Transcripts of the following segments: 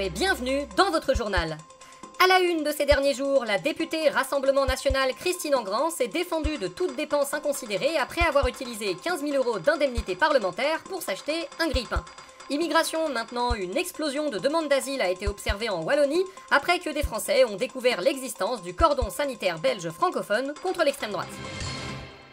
et bienvenue dans votre journal. À la une de ces derniers jours, la députée Rassemblement National Christine Engrand s'est défendue de toute dépense inconsidérée après avoir utilisé 15 000 € d'indemnité parlementaire pour s'acheter un grille-pain. Immigration, maintenant, une explosion de demandes d'asile a été observée en Wallonie après que des Français ont découvert l'existence du cordon sanitaire belge francophone contre l'extrême droite.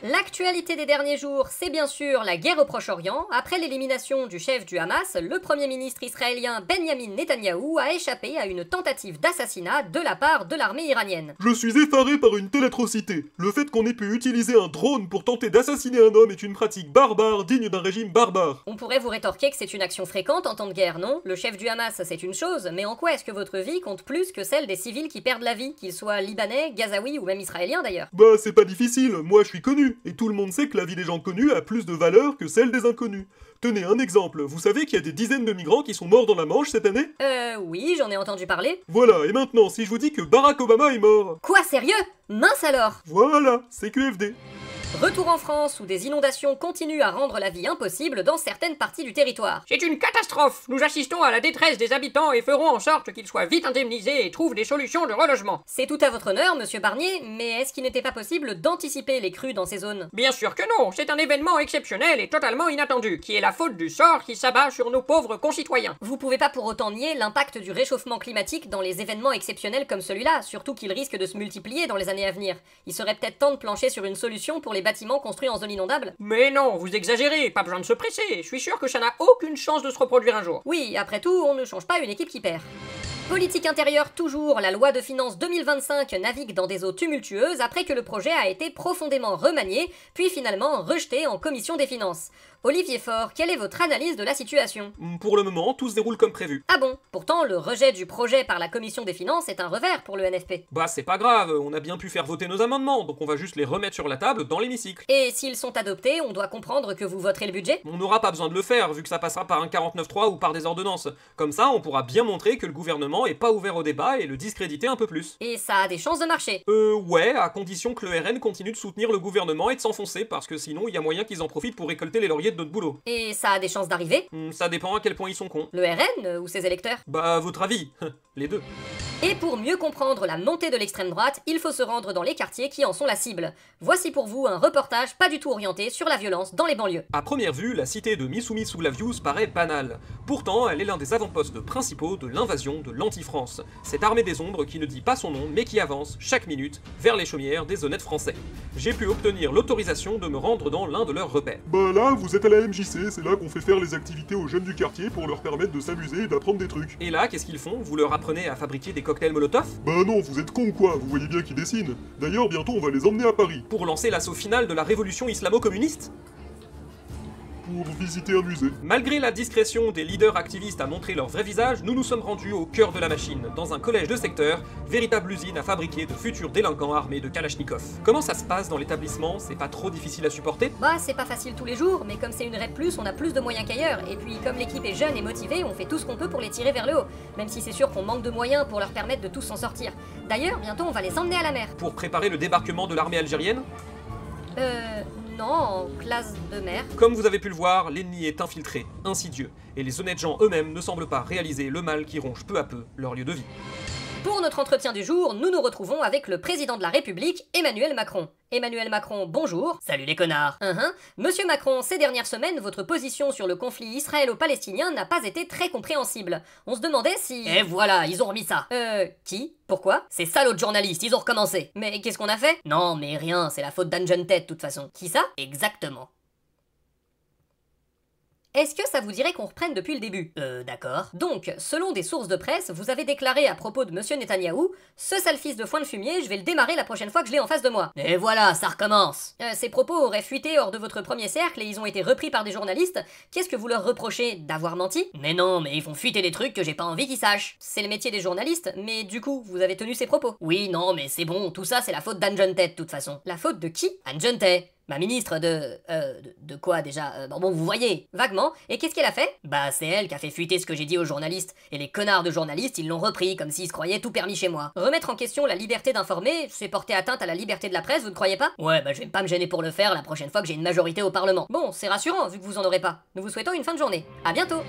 L'actualité des derniers jours, c'est bien sûr la guerre au Proche-Orient. Après l'élimination du chef du Hamas, le Premier ministre israélien Benjamin Netanyahou a échappé à une tentative d'assassinat de la part de l'armée iranienne. Je suis effaré par une telle atrocité. Le fait qu'on ait pu utiliser un drone pour tenter d'assassiner un homme est une pratique barbare, digne d'un régime barbare. On pourrait vous rétorquer que c'est une action fréquente en temps de guerre, non? Le chef du Hamas, c'est une chose, mais en quoi est-ce que votre vie compte plus que celle des civils qui perdent la vie, qu'ils soient libanais, gazaouis ou même israéliens d'ailleurs? Bah c'est pas difficile, moi je suis connu. Et tout le monde sait que la vie des gens connus a plus de valeur que celle des inconnus. Tenez un exemple, vous savez qu'il y a des dizaines de migrants qui sont morts dans la Manche cette année? Oui, j'en ai entendu parler. Voilà, et maintenant, si je vous dis que Barack Obama est mort... Quoi, sérieux? Mince alors! Voilà, c'est QFD. Retour en France où des inondations continuent à rendre la vie impossible dans certaines parties du territoire. C'est une catastrophe. Nous assistons à la détresse des habitants et ferons en sorte qu'ils soient vite indemnisés et trouvent des solutions de relogement. C'est tout à votre honneur, monsieur Barnier, mais est-ce qu'il n'était pas possible d'anticiper les crues dans ces zones? Bien sûr que non, c'est un événement exceptionnel et totalement inattendu, qui est la faute du sort qui s'abat sur nos pauvres concitoyens. Vous pouvez pas pour autant nier l'impact du réchauffement climatique dans les événements exceptionnels comme celui-là, surtout qu'il risque de se multiplier dans les années à venir. Il serait peut-être temps de plancher sur une solution pour les bâtiments construits en zone inondable? Mais non, vous exagérez, pas besoin de se presser, je suis sûr que ça n'a aucune chance de se reproduire un jour. Oui, après tout, on ne change pas une équipe qui perd. Politique intérieure toujours, la loi de finances 2025 navigue dans des eaux tumultueuses après que le projet a été profondément remanié, puis finalement rejeté en commission des finances. Olivier Faure, quelle est votre analyse de la situation? Pour le moment, tout se déroule comme prévu. Ah bon? Pourtant, le rejet du projet par la commission des finances est un revers pour le NFP. Bah c'est pas grave, on a bien pu faire voter nos amendements, donc on va juste les remettre sur la table dans l'hémicycle. Et s'ils sont adoptés, on doit comprendre que vous voterez le budget? On n'aura pas besoin de le faire, vu que ça passera par un 49.3 ou par des ordonnances. Comme ça, on pourra bien montrer que le gouvernement est pas ouvert au débat et le discréditer un peu plus. Et ça a des chances de marcher? Ouais, à condition que le RN continue de soutenir le gouvernement et de s'enfoncer, parce que sinon, il y a moyen qu'ils en profitent pour récolter les lauriers de notre boulot. Et ça a des chances d'arriver? Ça dépend à quel point ils sont cons. Le RN ou ses électeurs? Bah, à votre avis, les deux. Et pour mieux comprendre la montée de l'extrême droite, il faut se rendre dans les quartiers qui en sont la cible. Voici pour vous un reportage pas du tout orienté sur la violence dans les banlieues. À première vue, la cité de Missoumi sous la Views paraît banale. Pourtant, elle est l'un des avant-postes principaux de l'invasion de l'anti-France. Cette armée des ombres qui ne dit pas son nom, mais qui avance, chaque minute, vers les chaumières des honnêtes français. J'ai pu obtenir l'autorisation de me rendre dans l'un de leurs repères. Bah là, vous êtes à la MJC, c'est là qu'on fait faire les activités aux jeunes du quartier pour leur permettre de s'amuser et d'apprendre des trucs. Et là, qu'est-ce qu'ils font? Vous leur apprenez à fabriquer des cocktails Molotov? Bah non, vous êtes cons ou quoi, vous voyez bien qu'ils dessinent. D'ailleurs, bientôt on va les emmener à Paris, Pour lancer l'assaut final de la révolution islamo-communiste? pour visiter un musée. Malgré la discrétion des leaders activistes à montrer leur vrai visage, nous nous sommes rendus au cœur de la machine, dans un collège de secteur, véritable usine à fabriquer de futurs délinquants armés de Kalachnikov. Comment ça se passe dans l'établissement? C'est pas trop difficile à supporter? Bah, c'est pas facile tous les jours, mais comme c'est une REP+, on a plus de moyens qu'ailleurs. Et puis, comme l'équipe est jeune et motivée, on fait tout ce qu'on peut pour les tirer vers le haut. Même si c'est sûr qu'on manque de moyens pour leur permettre de tous s'en sortir. D'ailleurs, bientôt on va les emmener à la mer. Pour préparer le débarquement de l'armée algérienne? Non, en classe de mer. Comme vous avez pu le voir, l'ennemi est infiltré, insidieux, et les honnêtes gens eux-mêmes ne semblent pas réaliser le mal qui ronge peu à peu leur lieu de vie. Pour notre entretien du jour, nous nous retrouvons avec le président de la République, Emmanuel Macron. Emmanuel Macron, bonjour. Salut les connards. Monsieur Macron, ces dernières semaines, votre position sur le conflit israélo-palestinien n'a pas été très compréhensible. On se demandait si... Et voilà, ils ont remis ça. Qui? Pourquoi? C'est ça l'autre journaliste, ils ont recommencé. Mais qu'est-ce qu'on a fait? Non, mais rien, c'est la faute d'Anne Tête de toute façon. Qui ça? Exactement. Est-ce que ça vous dirait qu'on reprenne depuis le début? D'accord. Donc, selon des sources de presse, vous avez déclaré à propos de monsieur Netanyahou, ce sale fils de foin de fumier, je vais le démarrer la prochaine fois que je l'ai en face de moi. Et voilà, ça recommence. Ces propos auraient fuité hors de votre premier cercle et ils ont été repris par des journalistes. Qu'est-ce que vous leur reprochez? D'avoir menti? Mais non, mais ils font fuiter des trucs que j'ai pas envie qu'ils sachent. C'est le métier des journalistes, mais du coup, vous avez tenu ces propos. Oui, non, mais c'est bon, tout ça c'est la faute d'Anne Tête de toute façon. La faute de qui? Anne Tête. Ma ministre de quoi déjà? Bon, vous voyez, vaguement. Et qu'est-ce qu'elle a fait? Bah, c'est elle qui a fait fuiter ce que j'ai dit aux journalistes. Et les connards de journalistes, ils l'ont repris, comme s'ils se croyaient tout permis chez moi. Remettre en question la liberté d'informer, c'est porter atteinte à la liberté de la presse, vous ne croyez pas? Ouais, bah je vais pas me gêner pour le faire la prochaine fois que j'ai une majorité au Parlement. Bon, c'est rassurant, vu que vous en aurez pas. Nous vous souhaitons une fin de journée. À bientôt!